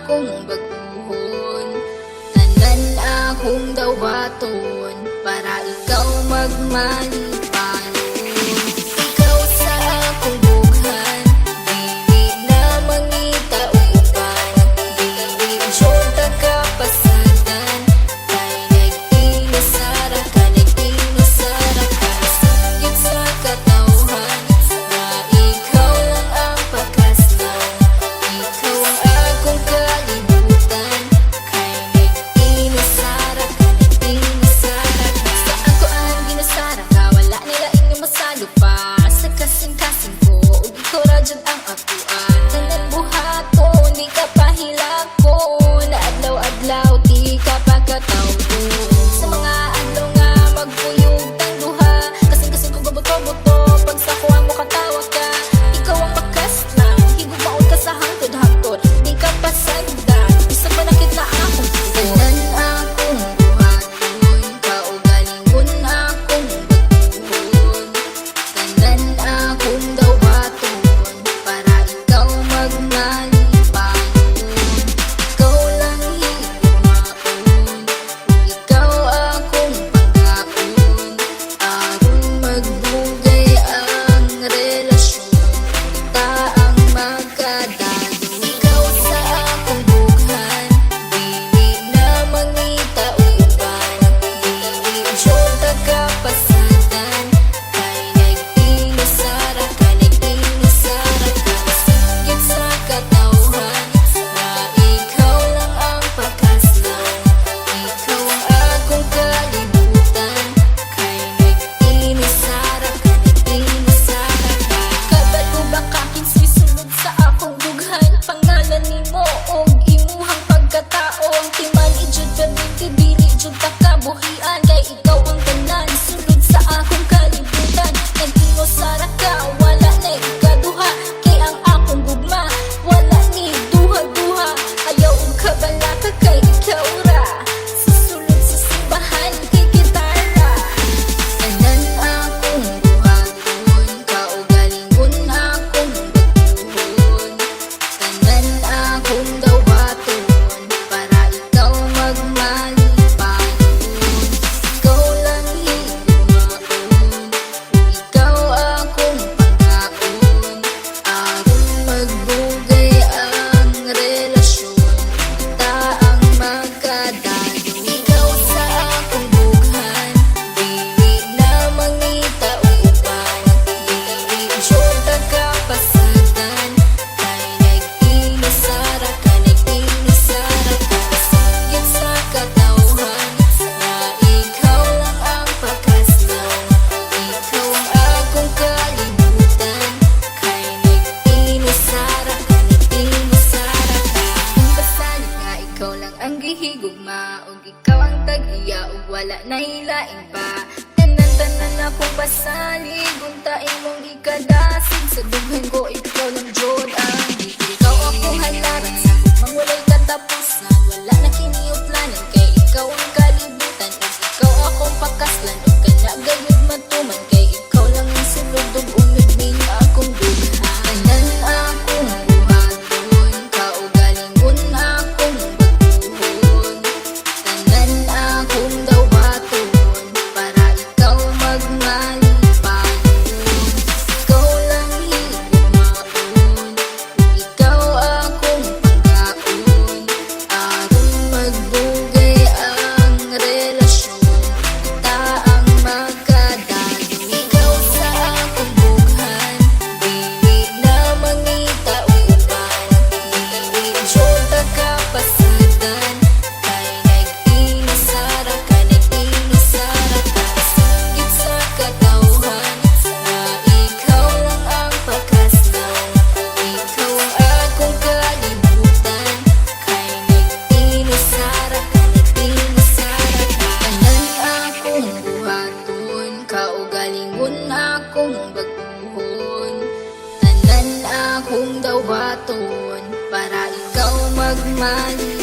akong baguhon, tanan akong dawaton, para ikaw magmalipayon. Ikaw sa akong bughan, dili na mangita uban, dili jota kapasadan, kay nag-inasara ka, nag-inasara ka, singgit sa katawhan, na ikaw lang ang pakaslan, ikaw ang akong kalibutan, kay nag-inasara ka, nag-inasara ka. Sa ako ang ginasara ka, wala nila inyong masalo pa, sa kasing-kasing ko, ug ikaw ra jud ang akuan. Tanan buhaton, di ka pahilakon, adlaw-adlaw, di ka pagkatawgon. Sa mga adlaw nga magpuyog tang duha, kasing-kasing ko babuto-buto, pag sa kuha mo katawa ka, ikaw ang makaslang, higug maon ka sa hangtod-hangtod, di ka pasagdan, isa pa nakit na akong tugon. Tanan akong buhaton, kaugalingon akong baguhon, tanan akong dawaton, para ikaw magmalipayon. Ikaw lang higugmaon, ikaw akong pangkaon, aron magbugay ang relasyon, kita ang magkadayon. Ikaw sa akong bughan, dili na mangita uban, dili jota kapasadan, kay nag-inasara ka, nag-inasara ka, singgit sa katawhan, na ikaw lang ang pakaslan, ikaw ang akong kalibutan, kay nag-inasara ka, nag-inasara ka. Kabalo ba kaking sisulod sa akong bughan, pangalan nimo og imuhang pagkatao, ang timan ijud permiti, dili jud ta kabuhian, kay ikaw ang tanan sulod sa akong kalibutan, nag-inasara ka, wala na ikaduha, kay ang akong gugma, wala ni duha-duha, ayaw og kabala ka, kay ikaw ra, susulod sa simbahan, kay gitara. Tanan akong buhaton, kaugalingon akong baguhon, tanan akong dawaton, para ikaw magmalipayon. Ikaw lang higugmaon, ikaw akong pangkaon, aron magbugay ang relasyon, kita ang magkadayon. Ikaw sa akong bughan, dili na mangita uban, dili jota kapasadan, kay nag-inasara ka, nag-inasara ka, singgit sa katawhan, na ikaw lang ang pakaslan, ikaw ang akong kalibutan, kay nag-inasara ka, nag-inasara ka. Kung basalig nga ikaw lang ang gihigugma, ug ikaw ang tag-iya, ug wala na hilain pa, tanan-tanan akong basalig, unta imong ikadasig, sa dughan ko ikaw lang jud ang gihigugma. Ikaw akong halaran sa mangulay katapusan, wala na kiniuplanan, kay ikaw ang kalibutan, ug ikaw akong pakaslan, ug kanya gayud matuman, kay ikaw lang ang sulod ug umigning akong dughan. Tanan akong buhaton, kaugalingon akong baguhon, tanan akong dawaton, para ikaw magmalipayon. Ikaw lang higugmaon, ikaw akong pangkaon, aron magbugay ang relasyon, kita ang magkadayon. Ikaw sa akong bughan, dili na mangita uban, dili jota kapasadan, kay nag-inasara ka, nag-inasara ka, singgit sa katawhan, na ikaw lang ang pakaslan, ikaw ang akong kalibutan, kay nag-inasara ka, nag-inasara ka. Tanan akong buhaton, kaugalingon akong baguhon, tanan akong dawaton, para ikaw magmalipayon.